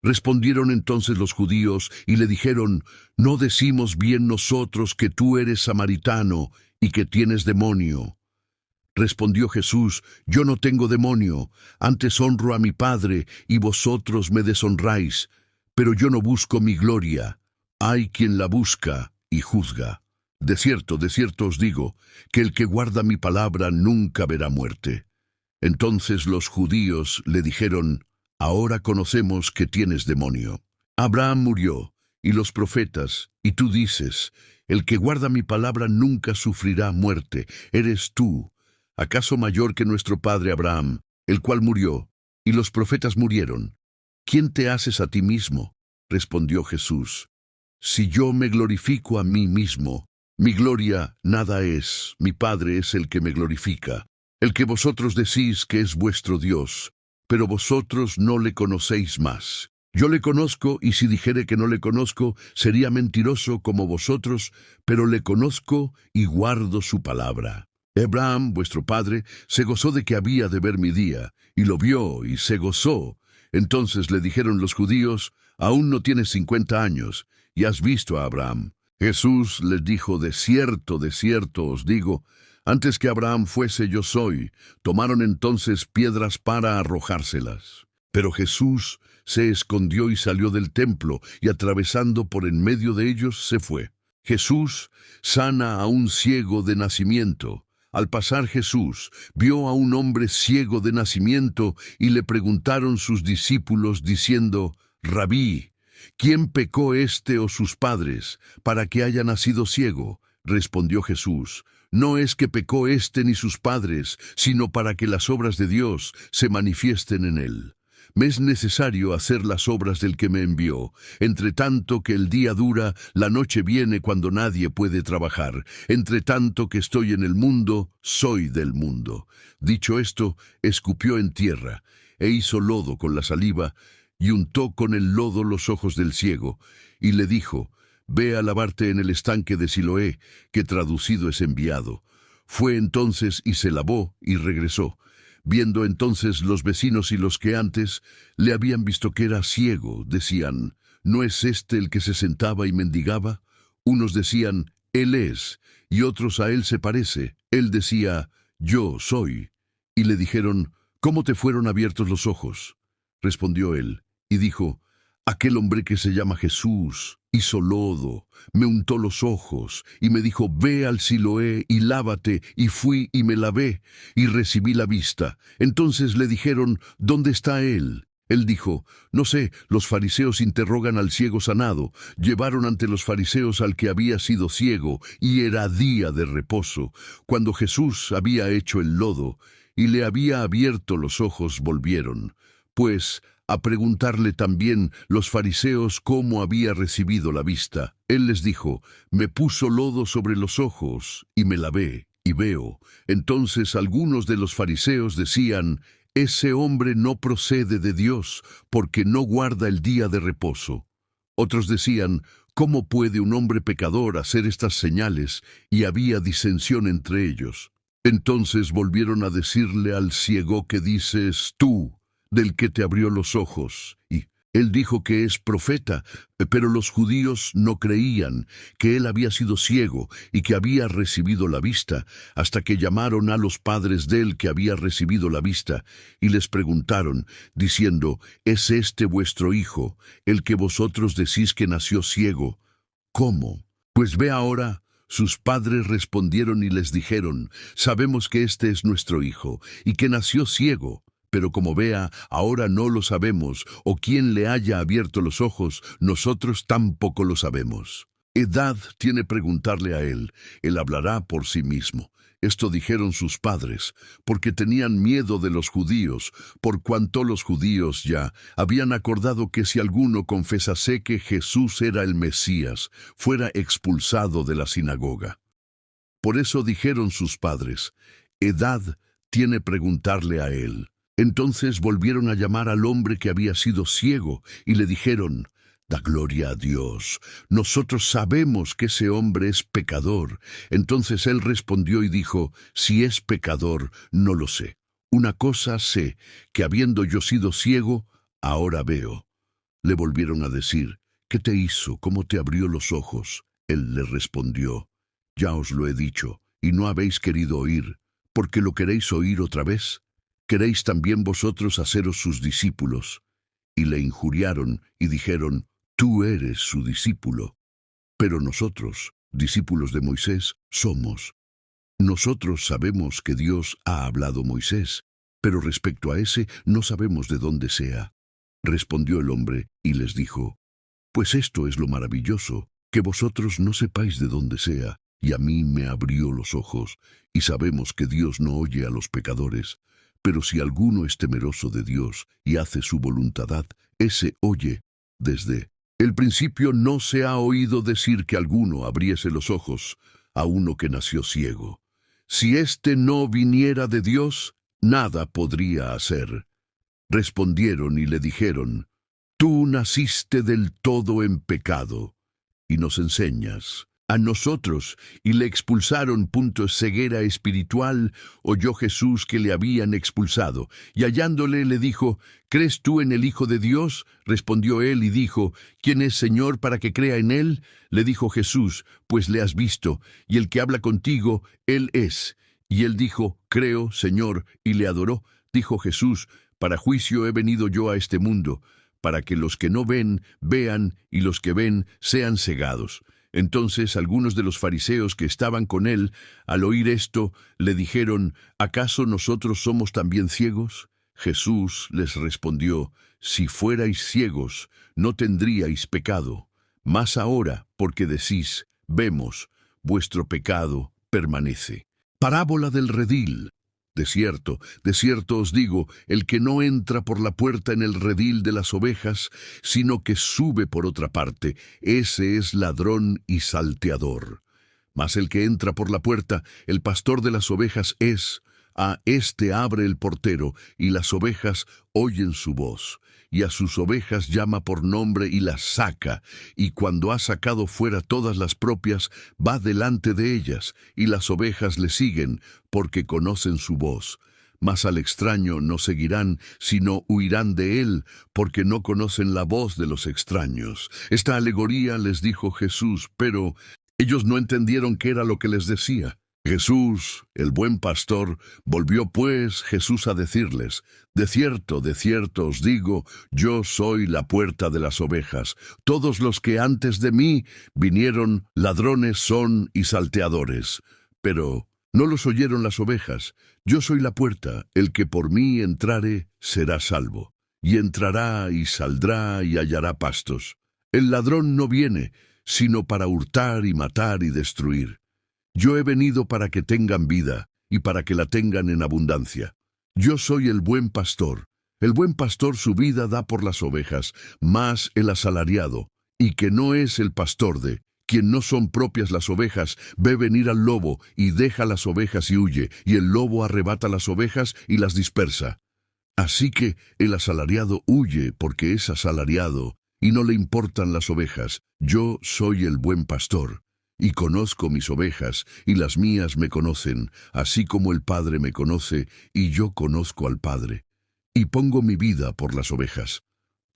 Respondieron entonces los judíos y le dijeron: «¿No decimos bien nosotros que tú eres samaritano y que tienes demonio?» Respondió Jesús: «Yo no tengo demonio, antes honro a mi Padre, y vosotros me deshonráis. Pero yo no busco mi gloria. Hay quien la busca y juzga. De cierto os digo, que el que guarda mi palabra nunca verá muerte». Entonces los judíos le dijeron: «Ahora conocemos que tienes demonio. Abraham murió, y los profetas, y tú dices: el que guarda mi palabra nunca sufrirá muerte. ¿Eres tú acaso mayor que nuestro padre Abraham, el cual murió, y los profetas murieron? ¿Quién te haces a ti mismo?». Respondió Jesús: «Si yo me glorifico a mí mismo, mi gloria nada es, mi Padre es el que me glorifica, el que vosotros decís que es vuestro Dios, pero vosotros no le conocéis más. Yo le conozco, y si dijere que no le conozco, sería mentiroso como vosotros, pero le conozco y guardo su palabra. Abraham, vuestro padre, se gozó de que había de ver mi día, y lo vio y se gozó». Entonces le dijeron los judíos: «Aún no tienes 50 años, y has visto a Abraham». Jesús les dijo: «De cierto os digo, antes que Abraham fuese, yo soy». Tomaron entonces piedras para arrojárselas. Pero Jesús se escondió y salió del templo, y atravesando por en medio de ellos se fue. Jesús sana a un ciego de nacimiento. Al pasar Jesús vio a un hombre ciego de nacimiento, y le preguntaron sus discípulos diciendo: «Rabí, ¿quién pecó éste o sus padres, para que haya nacido ciego?». Respondió Jesús: «No es que pecó éste ni sus padres, sino para que las obras de Dios se manifiesten en él. Me es necesario hacer las obras del que me envió. Entre tanto que el día dura, la noche viene cuando nadie puede trabajar. Entre tanto que estoy en el mundo, soy del mundo». Dicho esto, escupió en tierra, e hizo lodo con la saliva, y untó con el lodo los ojos del ciego, y le dijo: «Ve a lavarte en el estanque de Siloé», que traducido es enviado. Fue entonces y se lavó, y regresó. Viendo entonces los vecinos y los que antes le habían visto que era ciego, decían: «¿No es este el que se sentaba y mendigaba?». Unos decían: «Él es», y otros: «A él se parece». Él decía: «Yo soy». Y le dijeron: «¿Cómo te fueron abiertos los ojos?». Respondió él, y dijo: «Aquel hombre que se llama Jesús hizo lodo, me untó los ojos, y me dijo: ve al Siloé y lávate, y fui y me lavé, y recibí la vista». Entonces le dijeron: «¿Dónde está él?». Él dijo: «No sé, los fariseos interrogan al ciego sanado». Llevaron ante los fariseos al que había sido ciego, y era día de reposo. Cuando Jesús había hecho el lodo, y le había abierto los ojos, volvieron, pues, a preguntarle también los fariseos cómo había recibido la vista. Él les dijo: «Me puso lodo sobre los ojos, y me lavé, y veo». Entonces algunos de los fariseos decían: «Ese hombre no procede de Dios, porque no guarda el día de reposo». Otros decían: «¿Cómo puede un hombre pecador hacer estas señales?». Y había disensión entre ellos. Entonces volvieron a decirle al ciego: «¿Qué dices tú del que te abrió los ojos?». Y él dijo que es profeta, pero los judíos no creían que él había sido ciego y que había recibido la vista, hasta que llamaron a los padres del que había recibido la vista, y les preguntaron, diciendo: «¿Es este vuestro hijo, el que vosotros decís que nació ciego? ¿Cómo? Pues ve ahora». Sus padres respondieron y les dijeron: «Sabemos que este es nuestro hijo, y que nació ciego. Pero como vea, ahora no lo sabemos, o quién le haya abierto los ojos, nosotros tampoco lo sabemos. Edad tiene preguntarle a él, él hablará por sí mismo». Esto dijeron sus padres, porque tenían miedo de los judíos, por cuanto los judíos ya habían acordado que si alguno confesase que Jesús era el Mesías, fuera expulsado de la sinagoga. Por eso dijeron sus padres: «Edad tiene preguntarle a él». Entonces volvieron a llamar al hombre que había sido ciego, y le dijeron: «Da gloria a Dios. Nosotros sabemos que ese hombre es pecador». Entonces él respondió y dijo: «Si es pecador, no lo sé. Una cosa sé, que habiendo yo sido ciego, ahora veo». Le volvieron a decir, ¿qué te hizo? ¿Cómo te abrió los ojos? Él les respondió, ya os lo he dicho, y no habéis querido oír, porque lo queréis oír otra vez. ¿Queréis también vosotros haceros sus discípulos? Y le injuriaron y dijeron, tú eres su discípulo. Pero nosotros, discípulos de Moisés, somos. Nosotros sabemos que Dios ha hablado a Moisés, pero respecto a ese no sabemos de dónde sea. Respondió el hombre y les dijo, pues esto es lo maravilloso, que vosotros no sepáis de dónde sea, y a mí me abrió los ojos, y sabemos que Dios no oye a los pecadores, pero si alguno es temeroso de Dios y hace su voluntad, ese oye. Desde el principio no se ha oído decir que alguno abriese los ojos a uno que nació ciego. Si éste no viniera de Dios, nada podría hacer. Respondieron y le dijeron, tú naciste del todo en pecado, y nos enseñas a nosotros, y le expulsaron. Ceguera espiritual, oyó Jesús que le habían expulsado, y hallándole le dijo, ¿crees tú en el Hijo de Dios? Respondió él y dijo, ¿quién es Señor para que crea en él? Le dijo Jesús, pues le has visto, y el que habla contigo, él es. Y él dijo, creo, Señor, y le adoró. Dijo Jesús, para juicio he venido yo a este mundo, para que los que no ven, vean, y los que ven, sean cegados. Entonces algunos de los fariseos que estaban con él, al oír esto, le dijeron, ¿acaso nosotros somos también ciegos? Jesús les respondió, si fuerais ciegos, no tendríais pecado. Mas ahora, porque decís, vemos, vuestro pecado permanece. Parábola del redil. De cierto os digo, el que no entra por la puerta en el redil de las ovejas, sino que sube por otra parte, ese es ladrón y salteador. Mas el que entra por la puerta, el pastor de las ovejas es. A éste abre el portero, y las ovejas oyen su voz. Y a sus ovejas llama por nombre y las saca, y cuando ha sacado fuera todas las propias, va delante de ellas, y las ovejas le siguen, porque conocen su voz. Mas al extraño no seguirán, sino huirán de él, porque no conocen la voz de los extraños. Esta alegoría les dijo Jesús, pero ellos no entendieron qué era lo que les decía. Jesús, el buen pastor, volvió pues Jesús a decirles, de cierto os digo, yo soy la puerta de las ovejas. Todos los que antes de mí vinieron ladrones son y salteadores, pero no los oyeron las ovejas. Yo soy la puerta, el que por mí entrare será salvo, y entrará y saldrá y hallará pastos. El ladrón no viene, sino para hurtar y matar y destruir. Yo he venido para que tengan vida, y para que la tengan en abundancia. Yo soy el buen pastor. El buen pastor su vida da por las ovejas, mas el asalariado, y que no es el pastor de, quien no son propias las ovejas, ve venir al lobo, y deja las ovejas y huye, y el lobo arrebata las ovejas y las dispersa. Así que el asalariado huye porque es asalariado, y no le importan las ovejas. Yo soy el buen pastor. Y conozco mis ovejas, y las mías me conocen, así como el Padre me conoce, y yo conozco al Padre. Y pongo mi vida por las ovejas.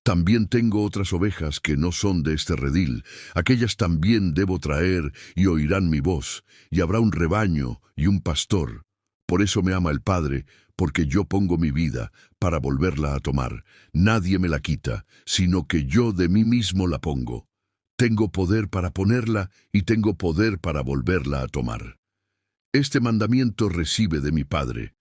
También tengo otras ovejas que no son de este redil, aquellas también debo traer, y oirán mi voz, y habrá un rebaño y un pastor. Por eso me ama el Padre, porque yo pongo mi vida para volverla a tomar. Nadie me la quita, sino que yo de mí mismo la pongo. Tengo poder para ponerla y tengo poder para volverla a tomar. Este mandamiento recibe de mi Padre.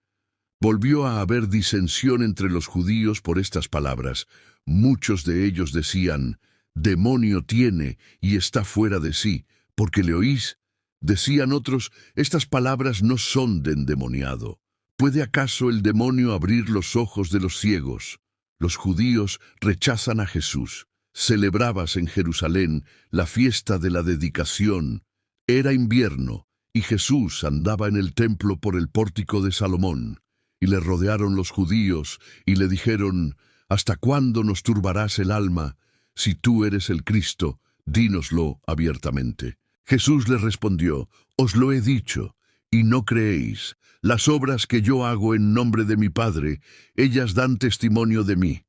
Volvió a haber disensión entre los judíos por estas palabras. Muchos de ellos decían, demonio tiene y está fuera de sí, porque le oís. Decían otros, estas palabras no son de endemoniado. ¿Puede acaso el demonio abrir los ojos de los ciegos? Los judíos rechazan a Jesús. Celebrabas en Jerusalén la fiesta de la dedicación. Era invierno, y Jesús andaba en el templo por el pórtico de Salomón. Y le rodearon los judíos, y le dijeron, ¿hasta cuándo nos turbarás el alma? Si tú eres el Cristo, dínoslo abiertamente. Jesús les respondió, os lo he dicho, y no creéis. Las obras que yo hago en nombre de mi Padre, ellas dan testimonio de mí.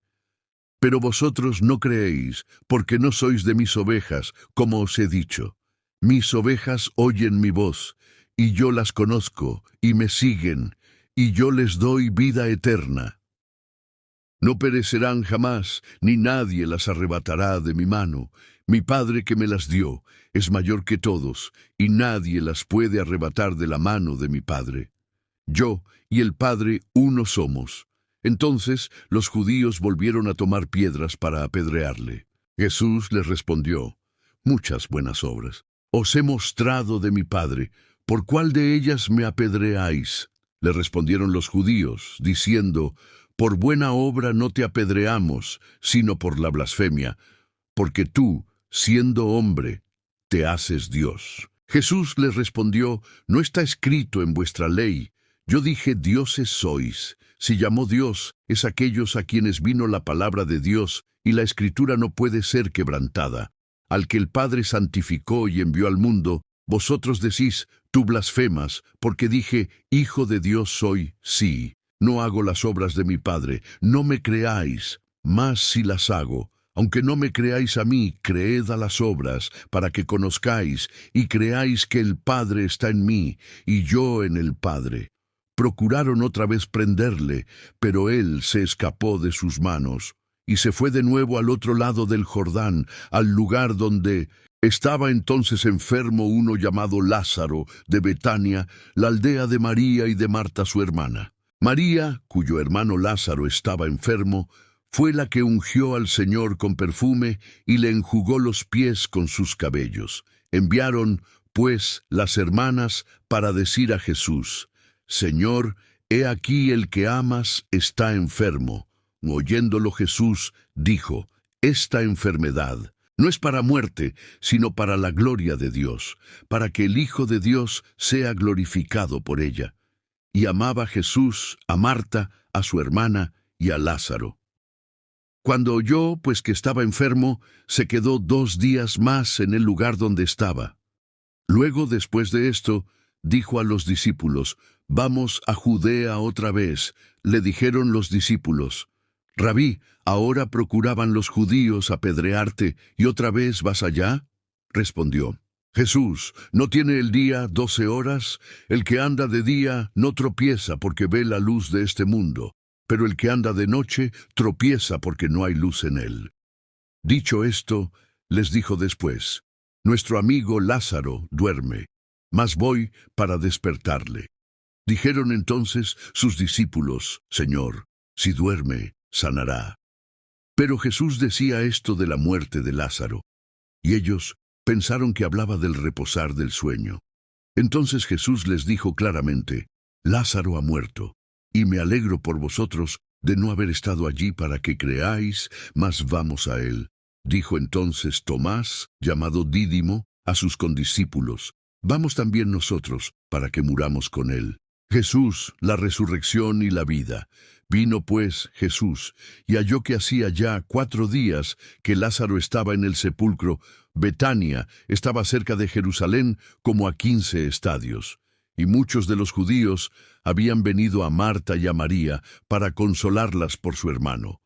Pero vosotros no creéis, porque no sois de mis ovejas, como os he dicho. Mis ovejas oyen mi voz, y yo las conozco, y me siguen, y yo les doy vida eterna. No perecerán jamás, ni nadie las arrebatará de mi mano. Mi Padre que me las dio es mayor que todos, y nadie las puede arrebatar de la mano de mi Padre. Yo y el Padre uno somos. Entonces los judíos volvieron a tomar piedras para apedrearle. Jesús les respondió: muchas buenas obras os he mostrado de mi Padre. ¿Por cuál de ellas me apedreáis? Le respondieron los judíos, diciendo: por buena obra no te apedreamos, sino por la blasfemia, porque tú, siendo hombre, te haces Dios. Jesús les respondió: no está escrito en vuestra ley: yo dije, dioses sois. Si llamó Dios, es aquellos a quienes vino la palabra de Dios, y la Escritura no puede ser quebrantada. Al que el Padre santificó y envió al mundo, vosotros decís: tú blasfemas, porque dije, Hijo de Dios soy, sí. No hago las obras de mi Padre, no me creáis, mas si las hago. Aunque no me creáis a mí, creed a las obras, para que conozcáis y creáis que el Padre está en mí, y yo en el Padre. Procuraron otra vez prenderle, pero él se escapó de sus manos, y se fue de nuevo al otro lado del Jordán, al lugar donde estaba entonces enfermo uno llamado Lázaro, de Betania, la aldea de María y de Marta su hermana. María, cuyo hermano Lázaro estaba enfermo, fue la que ungió al Señor con perfume y le enjugó los pies con sus cabellos. Enviaron, pues, las hermanas para decir a Jesús: Señor, he aquí el que amas está enfermo. Oyéndolo Jesús dijo: esta enfermedad no es para muerte, sino para la gloria de Dios, para que el Hijo de Dios sea glorificado por ella. Y amaba Jesús a Marta, a su hermana y a Lázaro. Cuando oyó, pues, que estaba enfermo, se quedó 2 días más en el lugar donde estaba. Luego, después de esto, dijo a los discípulos: vamos a Judea otra vez. Le dijeron los discípulos: Rabí, ¿ahora procuraban los judíos apedrearte, y otra vez vas allá? Respondió: Jesús, ¿no tiene el día 12 horas? El que anda de día no tropieza porque ve la luz de este mundo, pero el que anda de noche tropieza porque no hay luz en él. Dicho esto, les dijo después: nuestro amigo Lázaro duerme, mas voy para despertarle. Dijeron entonces sus discípulos: Señor, si duerme, sanará. Pero Jesús decía esto de la muerte de Lázaro, y ellos pensaron que hablaba del reposar del sueño. Entonces Jesús les dijo claramente: Lázaro ha muerto, y me alegro por vosotros de no haber estado allí para que creáis, mas vamos a él. Dijo entonces Tomás, llamado Dídimo, a sus condiscípulos: vamos también nosotros, para que muramos con él. Jesús, la resurrección y la vida. Vino pues Jesús, y halló que hacía ya 4 días que Lázaro estaba en el sepulcro. Betania estaba cerca de Jerusalén, como a 15 estadios. Y muchos de los judíos habían venido a Marta y a María para consolarlas por su hermano.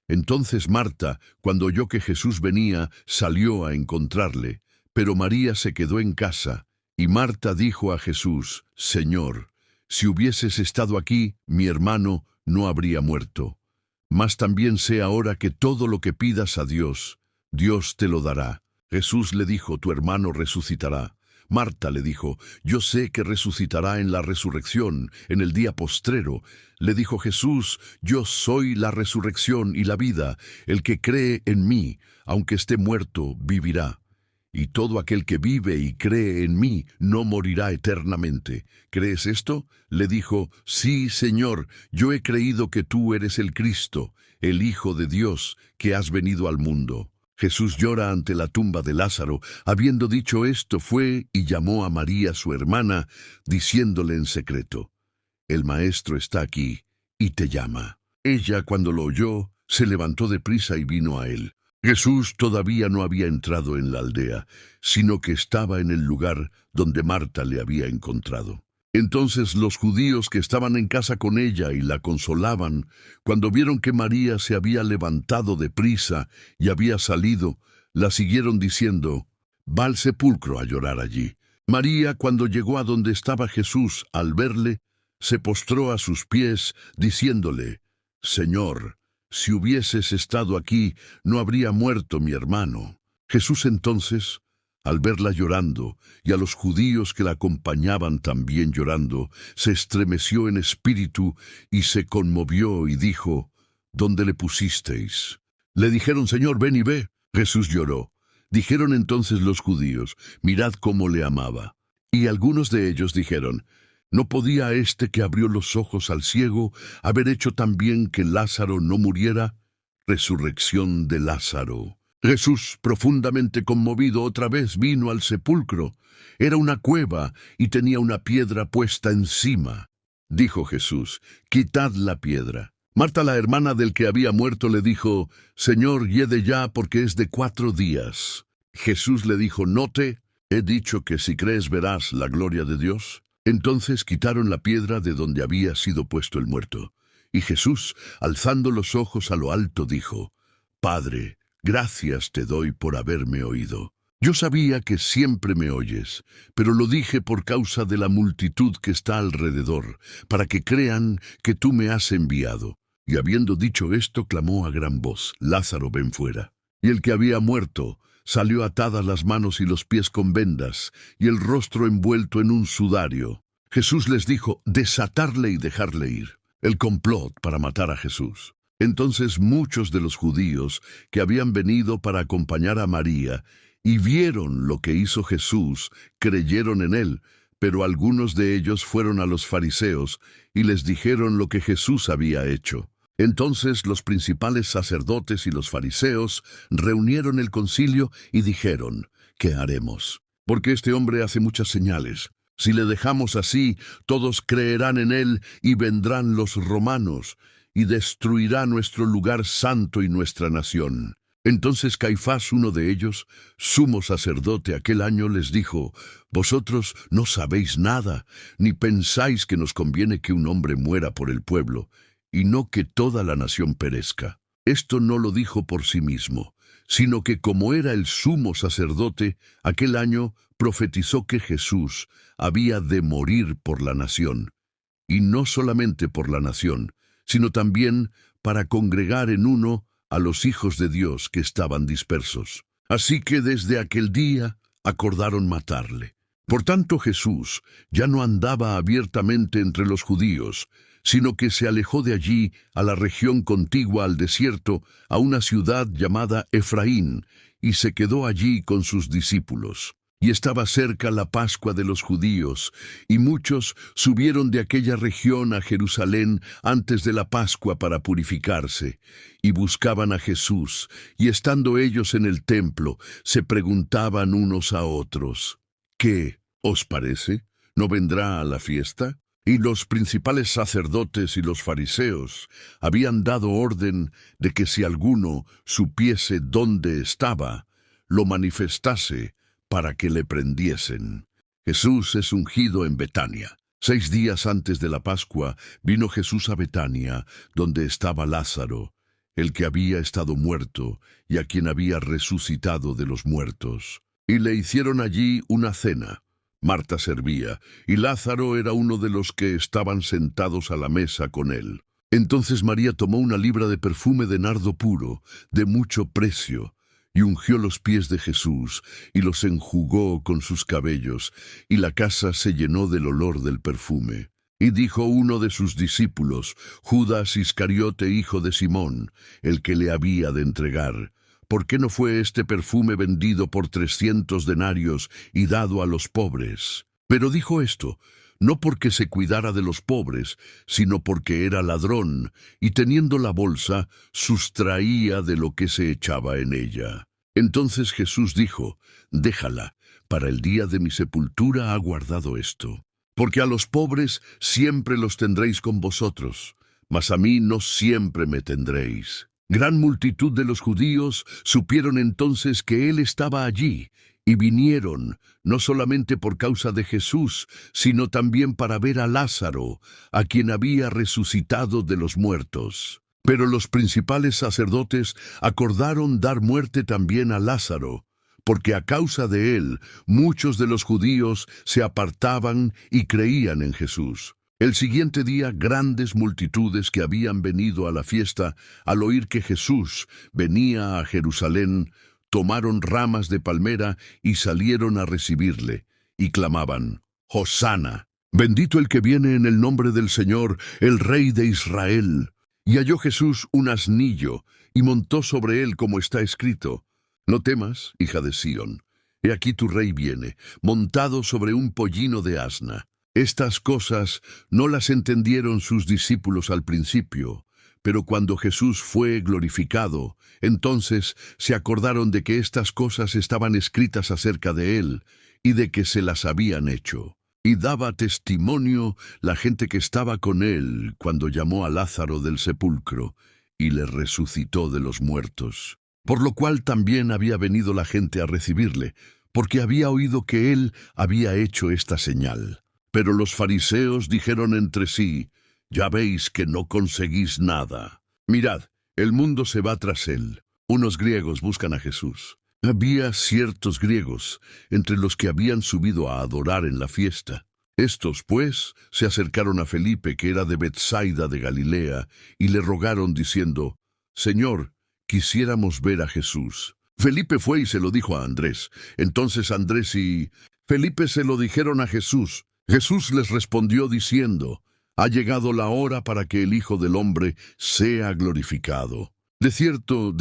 Entonces Marta, cuando oyó que Jesús venía, salió a encontrarle, pero María se quedó en casa. Y Marta dijo a Jesús: Señor, si hubieses estado aquí, mi hermano no habría muerto. Mas también sé ahora que todo lo que pidas a Dios, Dios te lo dará. Jesús le dijo: tu hermano resucitará. Marta le dijo: yo sé que resucitará en la resurrección, en el día postrero. Le dijo Jesús: yo soy la resurrección y la vida. El que cree en mí, aunque esté muerto, vivirá. Y todo aquel que vive y cree en mí no morirá eternamente. ¿Crees esto? Le dijo: sí, Señor, yo he creído que tú eres el Cristo, el Hijo de Dios, que has venido al mundo. Jesús llora ante la tumba de Lázaro. Habiendo dicho esto, fue y llamó a María su hermana, diciéndole en secreto: el Maestro está aquí y te llama. Ella, cuando lo oyó, se levantó deprisa y vino a él. Jesús todavía no había entrado en la aldea, sino que estaba en el lugar donde Marta le había encontrado. Entonces los judíos que estaban en casa con ella y la consolaban, cuando vieron que María se había levantado de prisa y había salido, la siguieron diciendo, «Va al sepulcro a llorar allí». María, cuando llegó a donde estaba Jesús, al verle, se postró a sus pies, diciéndole, «Señor, si hubieses estado aquí, no habría muerto mi hermano». Jesús entonces, al verla llorando, y a los judíos que la acompañaban también llorando, se estremeció en espíritu y se conmovió y dijo, «¿Dónde le pusisteis?». Le dijeron, «Señor, ven y ve». Jesús lloró. Dijeron entonces los judíos, «Mirad cómo le amaba». Y algunos de ellos dijeron, ¿no podía este que abrió los ojos al ciego haber hecho también que Lázaro no muriera? Resurrección de Lázaro. Jesús, profundamente conmovido, otra vez vino al sepulcro. Era una cueva y tenía una piedra puesta encima. Dijo Jesús, «Quitad la piedra». Marta, la hermana del que había muerto, le dijo, «Señor, hiede ya, porque es de 4 días». Jesús le dijo, «¿No te he dicho que si crees verás la gloria de Dios?». Entonces quitaron la piedra de donde había sido puesto el muerto. Y Jesús, alzando los ojos a lo alto, dijo, «Padre, gracias te doy por haberme oído. Yo sabía que siempre me oyes, pero lo dije por causa de la multitud que está alrededor, para que crean que tú me has enviado». Y habiendo dicho esto, clamó a gran voz, «Lázaro, ven fuera». Y el que había muerto salió atadas las manos y los pies con vendas, y el rostro envuelto en un sudario. Jesús les dijo, «Desatarle y dejarle ir». El complot para matar a Jesús. Entonces muchos de los judíos que habían venido para acompañar a María y vieron lo que hizo Jesús, creyeron en él, pero algunos de ellos fueron a los fariseos y les dijeron lo que Jesús había hecho. Entonces los principales sacerdotes y los fariseos reunieron el concilio y dijeron, «¿Qué haremos? Porque este hombre hace muchas señales. Si le dejamos así, todos creerán en él y vendrán los romanos, y destruirá nuestro lugar santo y nuestra nación». Entonces Caifás, uno de ellos, sumo sacerdote aquel año, les dijo, «Vosotros no sabéis nada, ni pensáis que nos conviene que un hombre muera por el pueblo, y no que toda la nación perezca». Esto no lo dijo por sí mismo, sino que como era el sumo sacerdote, aquel año profetizó que Jesús había de morir por la nación, y no solamente por la nación, sino también para congregar en uno a los hijos de Dios que estaban dispersos. Así que desde aquel día acordaron matarle. Por tanto, Jesús ya no andaba abiertamente entre los judíos, sino que se alejó de allí a la región contigua al desierto, a una ciudad llamada Efraín, y se quedó allí con sus discípulos. Y estaba cerca la Pascua de los judíos, y muchos subieron de aquella región a Jerusalén antes de la Pascua para purificarse, y buscaban a Jesús, y estando ellos en el templo, se preguntaban unos a otros, «¿Qué os parece? ¿No vendrá a la fiesta?». Y los principales sacerdotes y los fariseos habían dado orden de que si alguno supiese dónde estaba, lo manifestase para que le prendiesen. Jesús es ungido en Betania. 6 días antes de la Pascua vino Jesús a Betania, donde estaba Lázaro, el que había estado muerto y a quien había resucitado de los muertos. Y le hicieron allí una cena. Marta servía, y Lázaro era uno de los que estaban sentados a la mesa con él. Entonces María tomó una libra de perfume de nardo puro, de mucho precio, y ungió los pies de Jesús, y los enjugó con sus cabellos, y la casa se llenó del olor del perfume. Y dijo uno de sus discípulos, Judas Iscariote, hijo de Simón, el que le había de entregar, ¿por qué no fue este perfume vendido por 300 denarios y dado a los pobres? Pero dijo esto, no porque se cuidara de los pobres, sino porque era ladrón, y teniendo la bolsa, sustraía de lo que se echaba en ella. Entonces Jesús dijo, déjala, para el día de mi sepultura ha guardado esto. Porque a los pobres siempre los tendréis con vosotros, mas a mí no siempre me tendréis. Gran multitud de los judíos supieron entonces que él estaba allí, y vinieron, no solamente por causa de Jesús, sino también para ver a Lázaro, a quien había resucitado de los muertos. Pero los principales sacerdotes acordaron dar muerte también a Lázaro, porque a causa de él muchos de los judíos se apartaban y creían en Jesús. El siguiente día, grandes multitudes que habían venido a la fiesta, al oír que Jesús venía a Jerusalén, tomaron ramas de palmera y salieron a recibirle, y clamaban: «Hosana, bendito el que viene en el nombre del Señor, el Rey de Israel». Y halló Jesús un asnillo, y montó sobre él, como está escrito: «No temas, hija de Sión, he aquí tu rey viene, montado sobre un pollino de asna». Estas cosas no las entendieron sus discípulos al principio, pero cuando Jesús fue glorificado, entonces se acordaron de que estas cosas estaban escritas acerca de él, y de que se las habían hecho. Y daba testimonio la gente que estaba con él cuando llamó a Lázaro del sepulcro, y le resucitó de los muertos. Por lo cual también había venido la gente a recibirle, porque había oído que él había hecho esta señal. Pero los fariseos dijeron entre sí: «Ya veis que no conseguís nada. Mirad, el mundo se va tras él». Unos griegos buscan a Jesús. Había ciertos griegos entre los que habían subido a adorar en la fiesta. Estos, pues, se acercaron a Felipe, que era de Betsaida de Galilea, y le rogaron diciendo: «Señor, quisiéramos ver a Jesús». Felipe fue y se lo dijo a Andrés. Entonces Andrés y Felipe se lo dijeron a Jesús. Jesús les respondió diciendo: «Ha llegado la hora para que el Hijo del Hombre sea glorificado. De cierto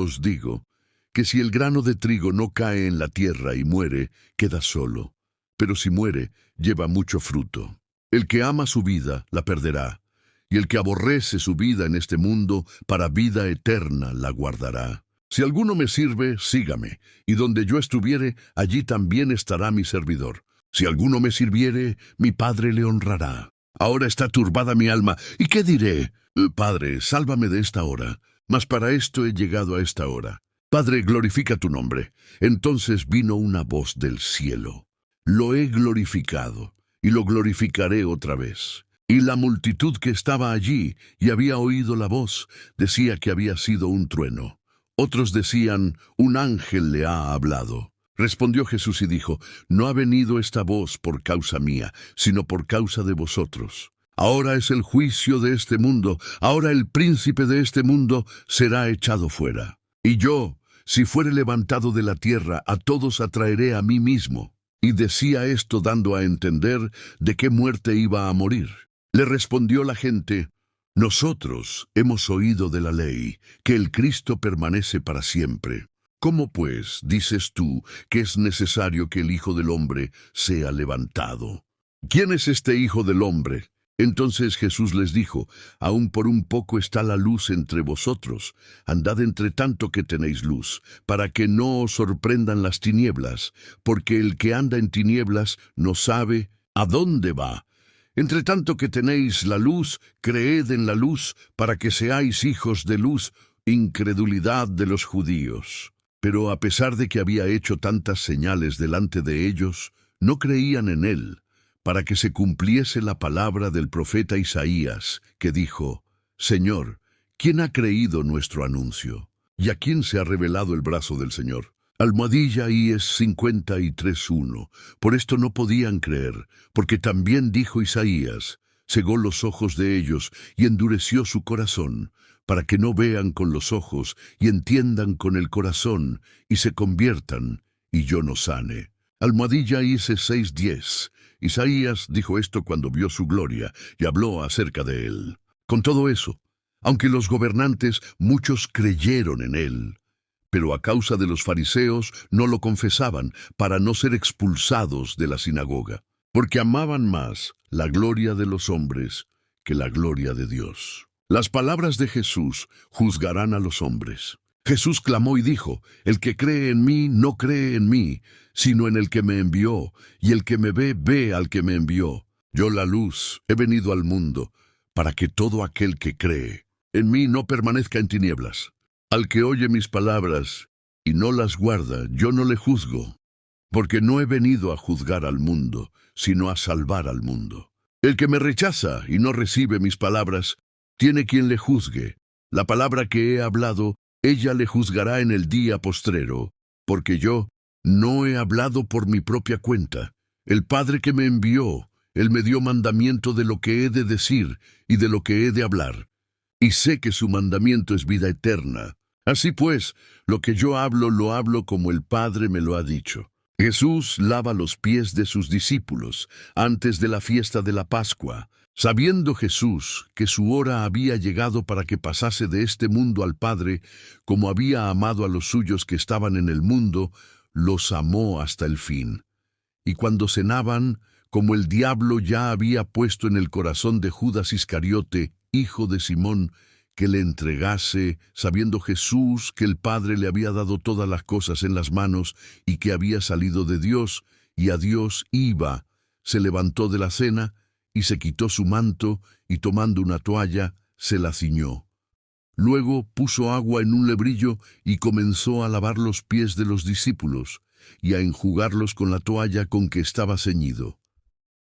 os digo, que si el grano de trigo no cae en la tierra y muere, queda solo, pero si muere, lleva mucho fruto. El que ama su vida, la perderá, y el que aborrece su vida en este mundo, para vida eterna la guardará. Si alguno me sirve, sígame, y donde yo estuviere, allí también estará mi servidor. Si alguno me sirviere, mi Padre le honrará. Ahora está turbada mi alma, ¿y qué diré? Padre, sálvame de esta hora, mas para esto he llegado a esta hora. Padre, glorifica tu nombre». Entonces vino una voz del cielo: «Lo he glorificado, y lo glorificaré otra vez». Y la multitud que estaba allí y había oído la voz, decía que había sido un trueno. Otros decían: «Un ángel le ha hablado». Respondió Jesús y dijo: «No ha venido esta voz por causa mía, sino por causa de vosotros. Ahora es el juicio de este mundo, ahora el príncipe de este mundo será echado fuera. Y yo, si fuere levantado de la tierra, a todos atraeré a mí mismo». Y decía esto dando a entender de qué muerte iba a morir. Le respondió la gente: «Nosotros hemos oído de la ley, que el Cristo permanece para siempre. ¿Cómo pues dices tú que es necesario que el Hijo del Hombre sea levantado? ¿Quién es este Hijo del Hombre?». Entonces Jesús les dijo: «Aún por un poco está la luz entre vosotros. Andad entre tanto que tenéis luz, para que no os sorprendan las tinieblas, porque el que anda en tinieblas no sabe a dónde va. Entre tanto que tenéis la luz, creed en la luz, para que seáis hijos de luz». Incredulidad de los judíos. Pero a pesar de que había hecho tantas señales delante de ellos, no creían en él, para que se cumpliese la palabra del profeta Isaías, que dijo: «Señor, ¿quién ha creído nuestro anuncio? ¿Y a quién se ha revelado el brazo del Señor?». Almohadilla IES 53:1. Por esto no podían creer, porque también dijo Isaías: «Cegó los ojos de ellos y endureció su corazón, para que no vean con los ojos y entiendan con el corazón y se conviertan, y yo no sane». Almohadilla IES 6:10. Isaías dijo esto cuando vio su gloria y habló acerca de él. Con todo eso, aunque los gobernantes muchos creyeron en él, pero a causa de los fariseos no lo confesaban para no ser expulsados de la sinagoga, porque amaban más la gloria de los hombres que la gloria de Dios. Las palabras de Jesús juzgarán a los hombres. Jesús clamó y dijo: «El que cree en mí no cree en mí, sino en el que me envió, y el que me ve, ve al que me envió. Yo, la luz, he venido al mundo, para que todo aquel que cree en mí no permanezca en tinieblas. Al que oye mis palabras y no las guarda, yo no le juzgo, porque no he venido a juzgar al mundo, sino a salvar al mundo. El que me rechaza y no recibe mis palabras, tiene quien le juzgue. La palabra que he hablado, ella le juzgará en el día postrero, porque yo no he hablado por mi propia cuenta. El Padre que me envió, Él me dio mandamiento de lo que he de decir y de lo que he de hablar. Y sé que su mandamiento es vida eterna. Así pues, lo que yo hablo, lo hablo como el Padre me lo ha dicho. Jesús lava los pies de sus discípulos antes de la fiesta de la Pascua. Sabiendo Jesús que su hora había llegado para que pasase de este mundo al Padre, como había amado a los suyos que estaban en el mundo, los amó hasta el fin. Y cuando cenaban, como el diablo ya había puesto en el corazón de Judas Iscariote, hijo de Simón, que le entregase, sabiendo Jesús que el Padre le había dado todas las cosas en las manos y que había salido de Dios y a Dios iba, se levantó de la cena y se quitó su manto y tomando una toalla se la ciñó. Luego puso agua en un lebrillo y comenzó a lavar los pies de los discípulos y a enjugarlos con la toalla con que estaba ceñido.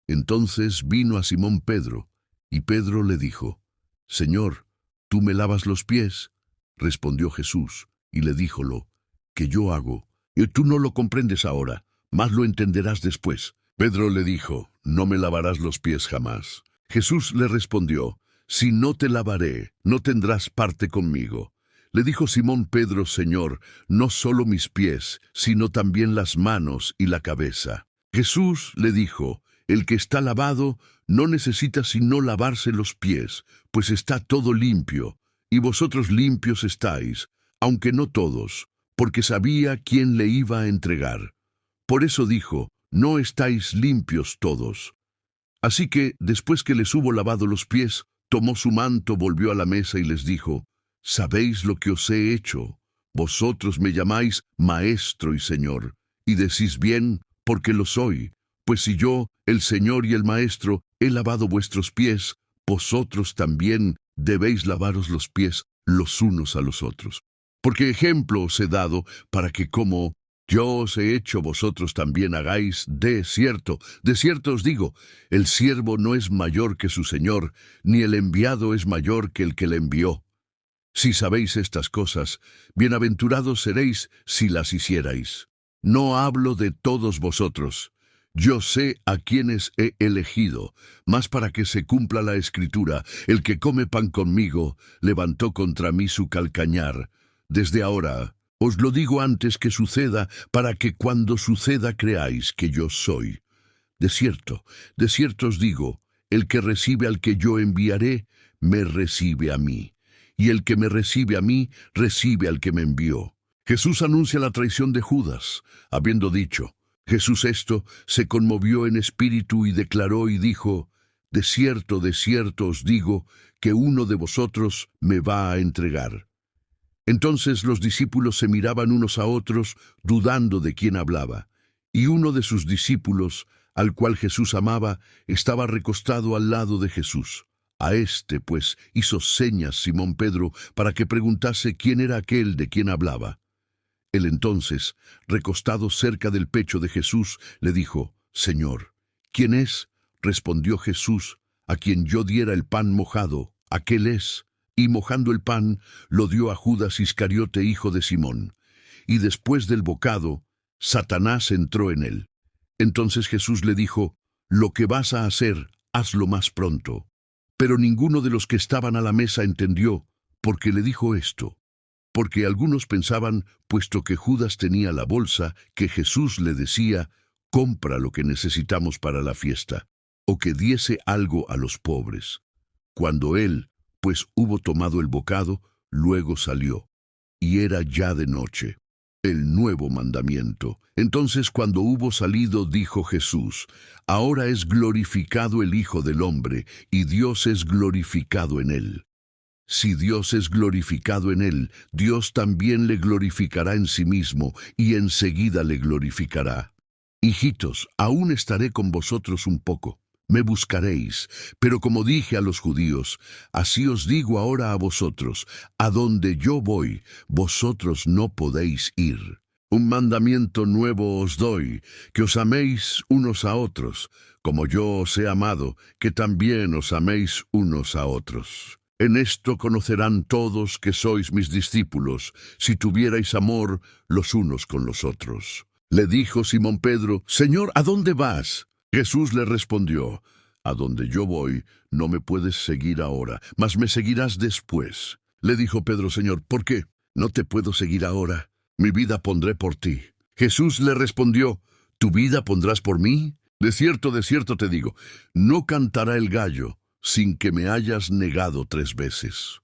Entonces vino a Simón Pedro, y Pedro le dijo: «Señor, ¿tú me lavas los pies?». Respondió Jesús, y le díjolo: «¿Qué yo hago? Y tú no lo comprendes ahora, mas lo entenderás después». Pedro le dijo: «No me lavarás los pies jamás». Jesús le respondió: «Si no te lavaré, no tendrás parte conmigo». Le dijo Simón Pedro: «Señor, no solo mis pies, sino también las manos y la cabeza». Jesús le dijo: «El que está lavado no necesita sino lavarse los pies, pues está todo limpio, y vosotros limpios estáis, aunque no todos, porque sabía quién le iba a entregar. Por eso dijo: no estáis limpios todos». Así que, después que les hubo lavado los pies, tomó su manto, volvió a la mesa y les dijo: «¿Sabéis lo que os he hecho? Vosotros me llamáis Maestro y Señor, y decís bien, porque lo soy. Pues si yo, el Señor y el Maestro, he lavado vuestros pies, vosotros también debéis lavaros los pies los unos a los otros. Porque ejemplo os he dado para que como yo os he hecho, vosotros también hagáis. De cierto os digo, el siervo no es mayor que su Señor, ni el enviado es mayor que el que le envió. Si sabéis estas cosas, bienaventurados seréis si las hicierais. No hablo de todos vosotros. Yo sé a quienes he elegido, mas para que se cumpla la Escritura, el que come pan conmigo, levantó contra mí su calcañar. Desde ahora os lo digo antes que suceda, para que cuando suceda creáis que yo soy. De cierto os digo, el que recibe al que yo enviaré, me recibe a mí. Y el que me recibe a mí, recibe al que me envió». Jesús anuncia la traición de Judas. Habiendo dicho Jesús esto, se conmovió en espíritu y declaró y dijo: de cierto os digo, que uno de vosotros me va a entregar. Entonces los discípulos se miraban unos a otros, dudando de quién hablaba. Y uno de sus discípulos, al cual Jesús amaba, estaba recostado al lado de Jesús. A este, pues, hizo señas Simón Pedro para que preguntase quién era aquel de quien hablaba. Él entonces, recostado cerca del pecho de Jesús, le dijo: «Señor, ¿quién es?». Respondió Jesús: «A quien yo diera el pan mojado, aquel es». Y mojando el pan, lo dio a Judas Iscariote, hijo de Simón. Y después del bocado, Satanás entró en él. Entonces Jesús le dijo: «Lo que vas a hacer, hazlo más pronto». Pero ninguno de los que estaban a la mesa entendió por qué le dijo esto. Porque algunos pensaban, puesto que Judas tenía la bolsa, que Jesús le decía: «Compra lo que necesitamos para la fiesta», o que diese algo a los pobres. Cuando él, pues, hubo tomado el bocado, luego salió, y era ya de noche. El nuevo mandamiento. Entonces, cuando hubo salido, dijo Jesús: «Ahora es glorificado el Hijo del Hombre, y Dios es glorificado en él. Si Dios es glorificado en él, Dios también le glorificará en sí mismo, y enseguida le glorificará. Hijitos, aún estaré con vosotros un poco. Me buscaréis, pero como dije a los judíos, así os digo ahora a vosotros: a donde yo voy, vosotros no podéis ir». Un mandamiento nuevo os doy, que os améis unos a otros, como yo os he amado, que también os améis unos a otros. En esto conocerán todos que sois mis discípulos, si tuvierais amor los unos con los otros. Le dijo Simón Pedro, Señor, ¿a dónde vas? Jesús le respondió, a donde yo voy, no me puedes seguir ahora, mas me seguirás después. Le dijo Pedro, Señor, ¿por qué? No te puedo seguir ahora. Mi vida pondré por ti. Jesús le respondió, ¿tu vida pondrás por mí? De cierto te digo, no cantará el gallo sin que me hayas negado 3 veces.